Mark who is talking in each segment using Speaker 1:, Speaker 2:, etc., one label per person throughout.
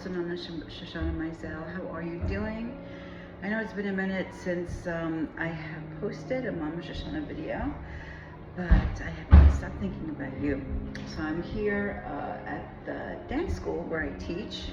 Speaker 1: Shoshana Mizell. How are you doing? I know it's been a minute since I have posted a Mama Shoshana video, but I have not stopped thinking about you. So I'm here at the dance school where I teach,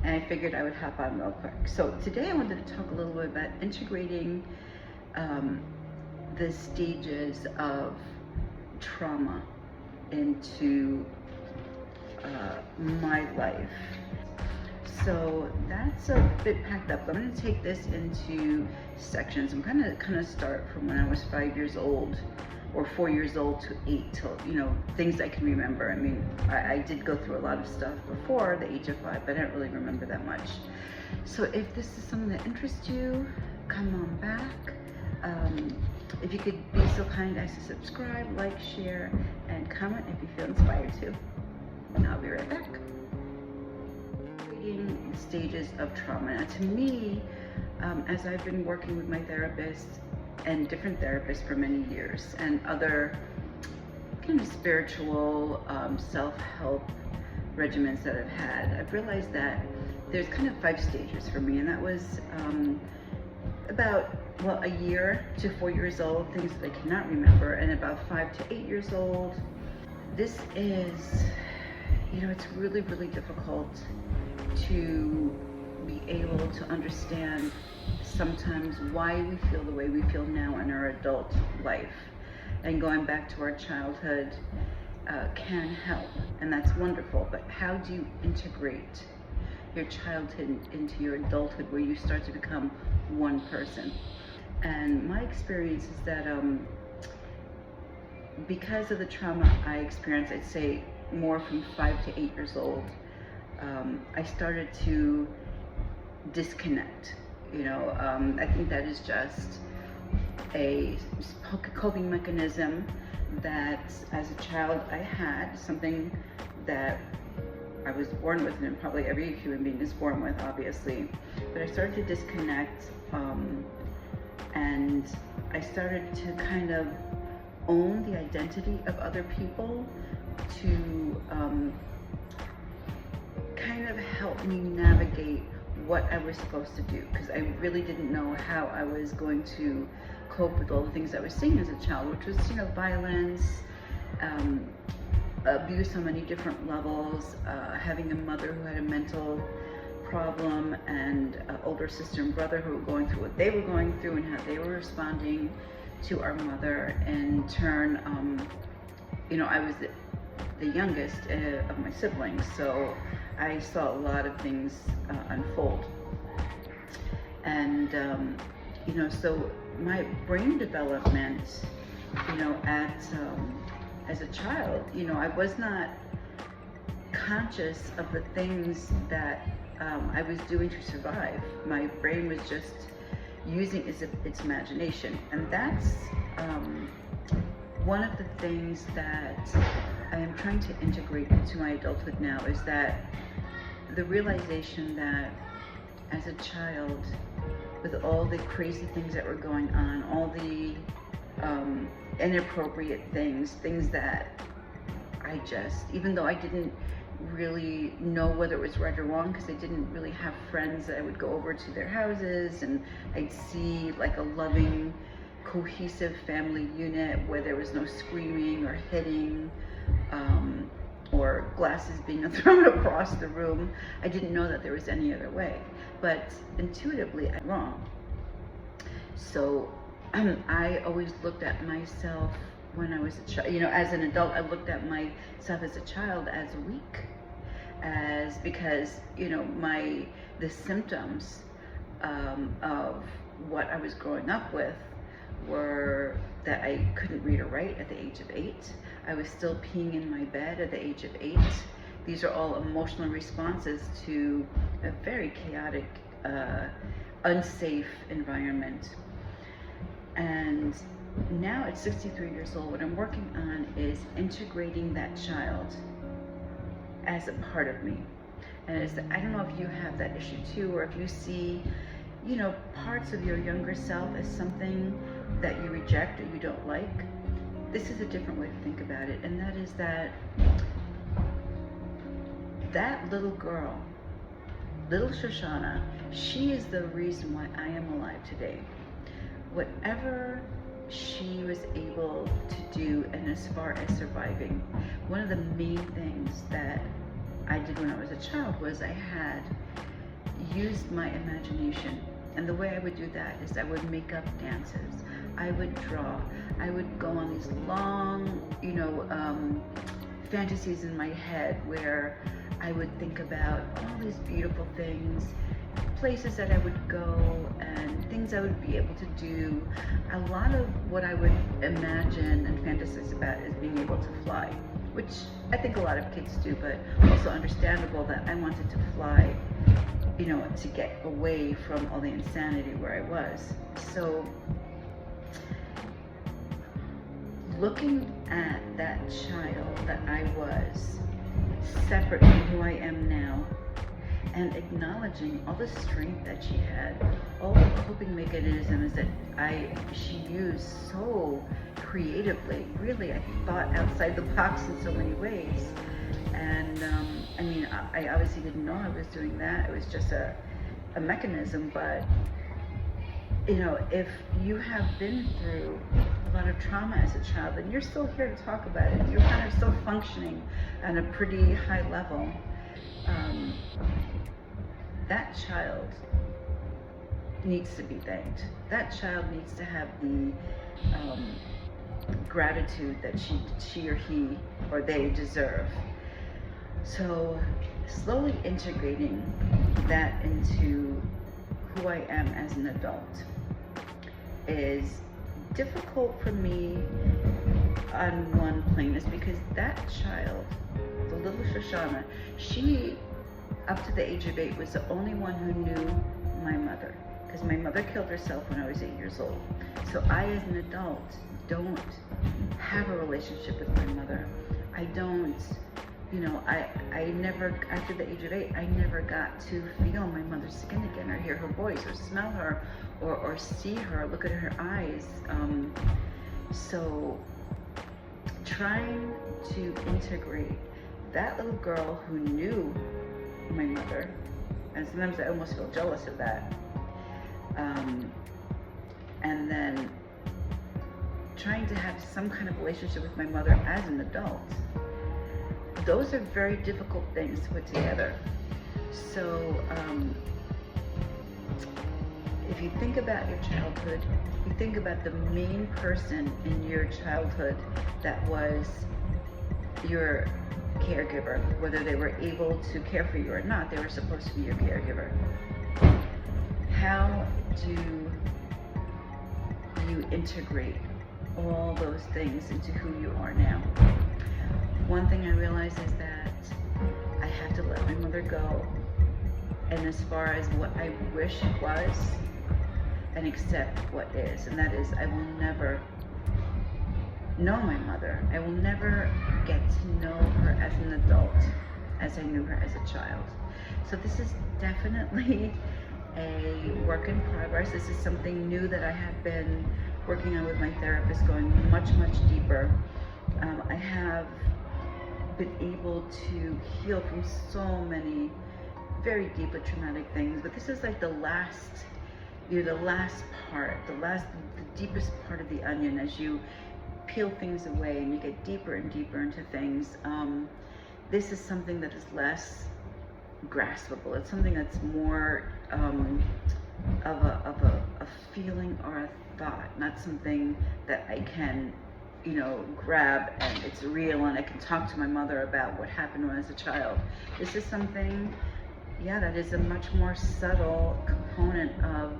Speaker 1: and I figured I would hop on real quick. So today I wanted to talk a little bit about integrating the stages of trauma into my life. So that's a bit packed up. I'm going to take this into sections. I'm kind of start from when I was 5 years old, or 4 years old to 8, till things I can remember. I mean, I did go through a lot of stuff before the age of 5, but I don't really remember that much. So if this is something that interests you, come on back. If you could be so kind as to subscribe, like, share, and comment if you feel inspired to. And I'll be right back. Reading stages of trauma. Now, to me, as I've been working with my therapist and different therapists for many years, and other kind of spiritual self-help regimens that I've had, I've realized that there's kind of 5 stages for me, and that was about a year to 4 years old, things that I cannot remember, and about 5 to 8 years old. This is, it's really, really difficult to be able to understand sometimes why we feel the way we feel now in our adult life. And going back to our childhood can help, and that's wonderful, but how do you integrate your childhood into your adulthood where you start to become one person? And my experience is that because of the trauma I experienced, I'd say more from 5 to 8 years old, I started to disconnect. I think that is just a coping mechanism that as a child I had, something that I was born with, and probably every human being is born with, obviously. But I started to disconnect, and I started to kind of own the identity of other people to kind of help me navigate what I was supposed to do, because I really didn't know how I was going to cope with all the things I was seeing as a child, which was, violence, abuse on many different levels, having a mother who had a mental problem, and an older sister and brother who were going through what they were going through and how they were responding to our mother. In turn, I was the youngest of my siblings, so I saw a lot of things unfold. And so my brain development, as a child, I was not conscious of the things that I was doing to survive. My brain was just using its imagination, and that's one of the things that I am trying to integrate into my adulthood now, is that the realization that as a child, with all the crazy things that were going on, all the inappropriate things that I just, even though I didn't really know whether it was right or wrong, because I didn't really have friends that I would go over to their houses and I'd see like a loving, cohesive family unit where there was no screaming or hitting, or glasses being thrown across the room. I didn't know that there was any other way, but intuitively I'm wrong. So I always looked at myself when I was a child, as an adult, I looked at myself as a child as weak, because the symptoms of what I was growing up with were that I couldn't read or write at the age of 8. I was still peeing in my bed at the age of 8. These are all emotional responses to a very chaotic, unsafe environment. And now at 63 years old, what I'm working on is integrating that child as a part of me. And I don't know if you have that issue too, or if you see, parts of your younger self as something that you reject or you don't like. This is a different way to think about it, and that is that little girl little Shoshana, she is the reason why I am alive today. Whatever she was able to do, and as far as surviving, one of the main things that I did when I was a child was I had used my imagination. And the way I would do that is I would make up dances, I would draw, I would go on these long, fantasies in my head where I would think about all these beautiful things, places that I would go, and things I would be able to do. A lot of what I would imagine and fantasize about is being able to fly, which I think a lot of kids do, but also understandable that I wanted to fly, to get away from all the insanity where I was. So looking at that child that I was, separate from who I am now, and acknowledging all the strength that she had, all the coping mechanisms that she used so creatively. Really, I thought outside the box in so many ways. And I obviously didn't know I was doing that. It was just a mechanism. But if you have been through a lot of trauma as a child, and you're still here to talk about it, you're kind of still functioning at a pretty high level, that child needs to be thanked. That child needs to have the gratitude that she or he or they deserve. So slowly integrating that into who I am as an adult is difficult for me on one plane, is because that child, the little Shoshana, she, up to the age of 8, was the only one who knew my mother, because my mother killed herself when I was 8 years old. So I, as an adult, don't have a relationship with my mother. I don't, I never, after the age of 8, I never got to feel my mother's skin again, or hear her voice, or smell her, or see her, look at her eyes. So trying to integrate that little girl who knew my mother, and sometimes I almost feel jealous of that, and then trying to have some kind of relationship with my mother as an adult. Those are very difficult things to put together. So if you think about your childhood, you think about the main person in your childhood that was your caregiver, whether they were able to care for you or not, they were supposed to be your caregiver. How do you integrate all those things into who you are now? One thing I realize is that I have to let my mother go, and as far as what I wish it was, and accept what is, and that is, I will never know my mother. I will never get to know her as an adult as I knew her as a child. So this is definitely a work in progress. This is something new that I have been working on with my therapist, going much, much deeper. I have been able to heal from so many very deeply traumatic things, but this is like the last part, the deepest part of the onion. As you peel things away and you get deeper and deeper into things, this is something that is less graspable. It's something that's more of a feeling or a thought, not something that I can grab and it's real and I can talk to my mother about what happened when I was a child. This is something, that is a much more subtle component of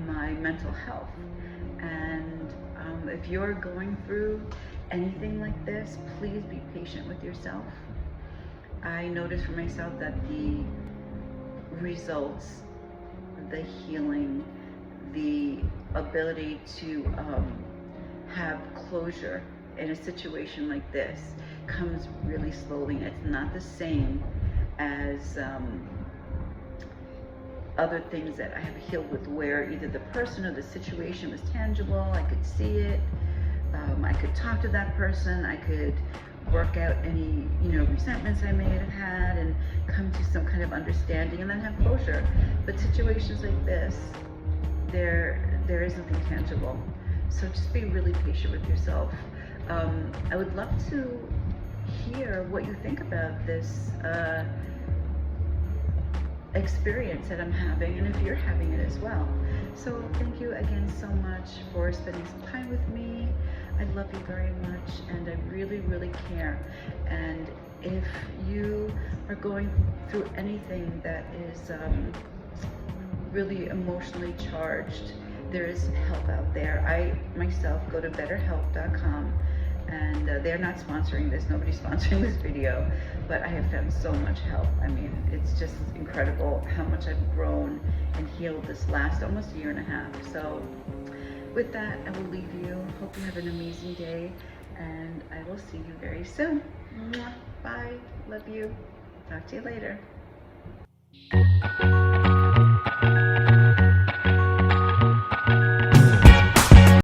Speaker 1: my mental health. And if you're going through anything like this, please be patient with yourself. I noticed for myself that the results, the healing, the ability to have closure in a situation like this comes really slowly. It's not the same as other things that I have healed with, where either the person or the situation was tangible, I could see it, I could talk to that person, I could work out any, resentments I may have had and come to some kind of understanding and then have closure. But situations like this, there is nothing tangible. So just be really patient with yourself. I would love to hear what you think about this experience that I'm having, and if you're having it as well. So thank you again so much for spending some time with me. I love you very much, and I really, really care. And if you are going through anything that is really emotionally charged, there is help out there. I myself go to betterhelp.com, and they're not sponsoring this, nobody's sponsoring this video, but I have found so much help. I mean, it's just incredible how much I've grown and healed this last almost a year and a half. So with that, I will leave you. Hope you have an amazing day, and I will see you very soon. Bye. Love you. Talk to you later.